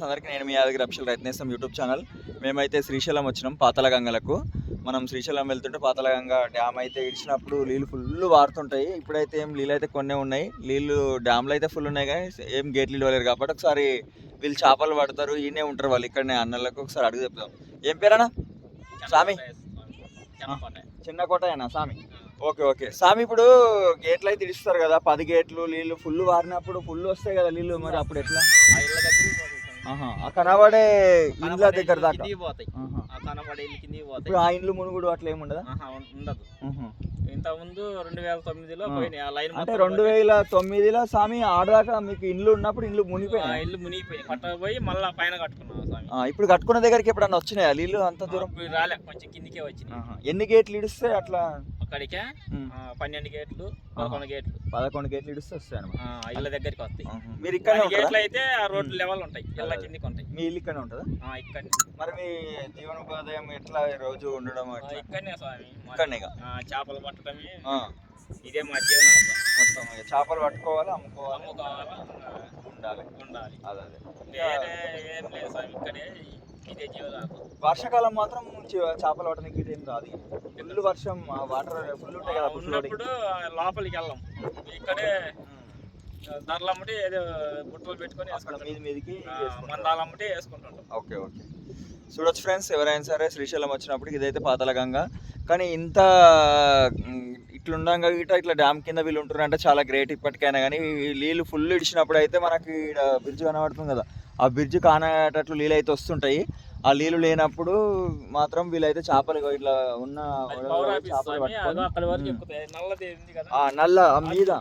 అందరికీ నేను మీ యాదగిరి అఫీషియల్ రైతు నేస్తం యూట్యూబ్ ఛానల్. మేమైతే శ్రీశైలం వచ్చినాం పాతాళగంగలకు. మనం శ్రీశైలం వెళ్తుంటే పాతాళగంగ డ్యామ్ అయితే ఇడిచినప్పుడు నీళ్ళు ఫుల్ వారుతుంటాయి. ఇప్పుడైతే ఏం నీళ్ళు అయితే కొన్నే ఉన్నాయి, నీళ్ళు డ్యామ్లో అయితే ఫుల్ ఉన్నాయి కానీ ఏం గేట్లు ఇవ్వలేరు కాబట్టి ఒకసారి వీళ్ళు చేపలు పడతారు, ఈయనే ఉంటారు వాళ్ళు ఇక్కడనే అన్నలకు. ఒకసారి అడుగు చెప్తాం. ఏం పేరన్నా? స్వామి చిన్న కోటయ్యనా స్వామి? ఓకే ఓకే స్వామి, ఇప్పుడు గేట్లు అయితే ఇడిస్తారు కదా, 10 గేట్లు నీళ్ళు ఫుల్ వారినప్పుడు ఫుల్ వస్తాయి కదా నీళ్ళు, మరి అప్పుడు ఎట్లా? ఆ కనబడే ఇండ్ల దగ్గర దాకా ఇప్పుడు ఆ ఇండ్లు మునుగుడు అట్లా ఏమి ఉండదా? ఉండదు. ఇంతకుముందు 2009లో పోయినాయి ఆ లైన్. అంటే 2009లో స్వామి ఆడదాకా మీకు ఇండ్లు ఉన్నప్పుడు ఇండ్లు మునిగిపోయి ఇల్లు మునిగిపోయి పట్టకపోయి మళ్ళీ పైన కట్టుకున్నాం స్వామి. ఇప్పుడు కట్టుకున్న దగ్గరికి ఎప్పుడన్నా వచ్చినాయా నీళ్ళు? అంత దూరం రాలే, కొంచెం కిందికే వచ్చినాయి. ఎన్ని గేట్లు ఇడిస్తే అట్లా? అక్కడికే 12 గేట్లు 11 గేట్లు 11 గేట్లు ఇడిస్తే వస్తాయి అన్నమాట. ఇళ్ళ దగ్గరికి వస్తాయి. మీరు ఇక్కడ గేట్లు అయితే ఆ రోడ్డు లెవెల్ ఉంటాయి, ఇళ్ళ కిందికి ఉంటాయి. మీ ఇల్లు ఇక్కడనే ఉంటుందా? ఇక్కడ. మరి మీ జీవనోపాధ్యాయం ఎట్లా రోజు ఉండడం? ఇక్కడనే స్వామి, ఇక్కడనే చేపలు పట్టడమే ఇదే మా జీవనం. మొత్తం చేపలు పట్టుకోవాలి, అమ్ముకోవాలి, ఉండాలి. అదే ఏం లేదు స్వామి, ఇక్కడే ఇదే జీవనం. వర్షాకాలం మాత్రం చేపలు పట్టడానికి ఏం రాదు. ఫుల్ వర్షం, వాటర్ ఫుల్ ఉంటాయి కదా, ఉన్నప్పుడు లోపలికి వెళ్ళాం. ఇక్కడే ధరలమ్మటి ఏదో బుట్టలు పెట్టుకొని మీదికి మందాలమ్మటి వేసుకుంటుంటాం. Okay okay. చూడొచ్చు ఫ్రెండ్స్, ఎవరైనా సరే శ్రీశైలం వచ్చినప్పుడు ఇదైతే పాతాళగంగ. కానీ ఇంత ఇట్లుండగా ఇట్లా డ్యామ్ కింద వీళ్ళు ఉంటున్నారంటే చాలా గ్రేట్. ఇప్పటికైనా కానీ నీళ్ళు ఫుల్ ఇడిచినప్పుడు అయితే మనకి ఇక్కడ బ్రిడ్జ్ కనబడుతుంది కదా, ఆ బ్రిడ్జ్ కానటట్లు నీళ్ళు అయితే వస్తుంటాయి. ఆ నీళ్ళు లేనప్పుడు మాత్రం వీళ్ళైతే చేపలు ఇట్లా ఉన్న చేపలు నల్ల మీద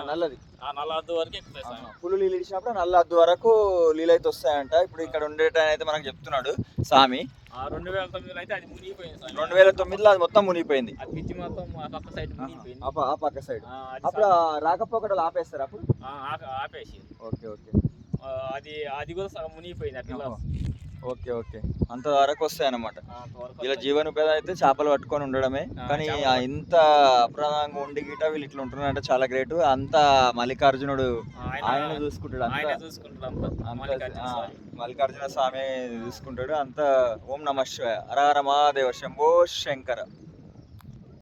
నల్లది ఫుల్ నీళ్ళు ఇచ్చినప్పుడు నల్ల అద్దు వరకు నీళ్ళు అయితే వస్తాయంట. ఇప్పుడు ఇక్కడ ఉండేటైనా అయితే మనకు చెప్తున్నాడు స్వామి. 2009లో అయితే అది మునిగిపోయింది. 2009లో అది మొత్తం మునిగిపోయింది. ఆ పక్క సైడ్ అప్పుడు రాకపోకడలు ఆపేస్తారు అప్పుడు ఆపేసి. Okay okay. అది కూడా సగం మునిగిపోయింది అట్లా. Okay okay. అంత వరకు వస్తాయి అన్నమాట. ఇలా జీవనోపాధి అయితే చేపలు పట్టుకొని ఉండడమే. కానీ ఇంత అప్రదంగా ఉండి గిట వీళ్ళు ఇట్లా ఉంటున్నారంటే చాలా గ్రేట్. అంతా మల్లికార్జునుడు ఆయన చూసుకుంటాడు, మల్లికార్జున స్వామి చూసుకుంటాడు అంతా. ఓం నమః శివాయ, హర హర మహాదేవ, శంభో శంకర.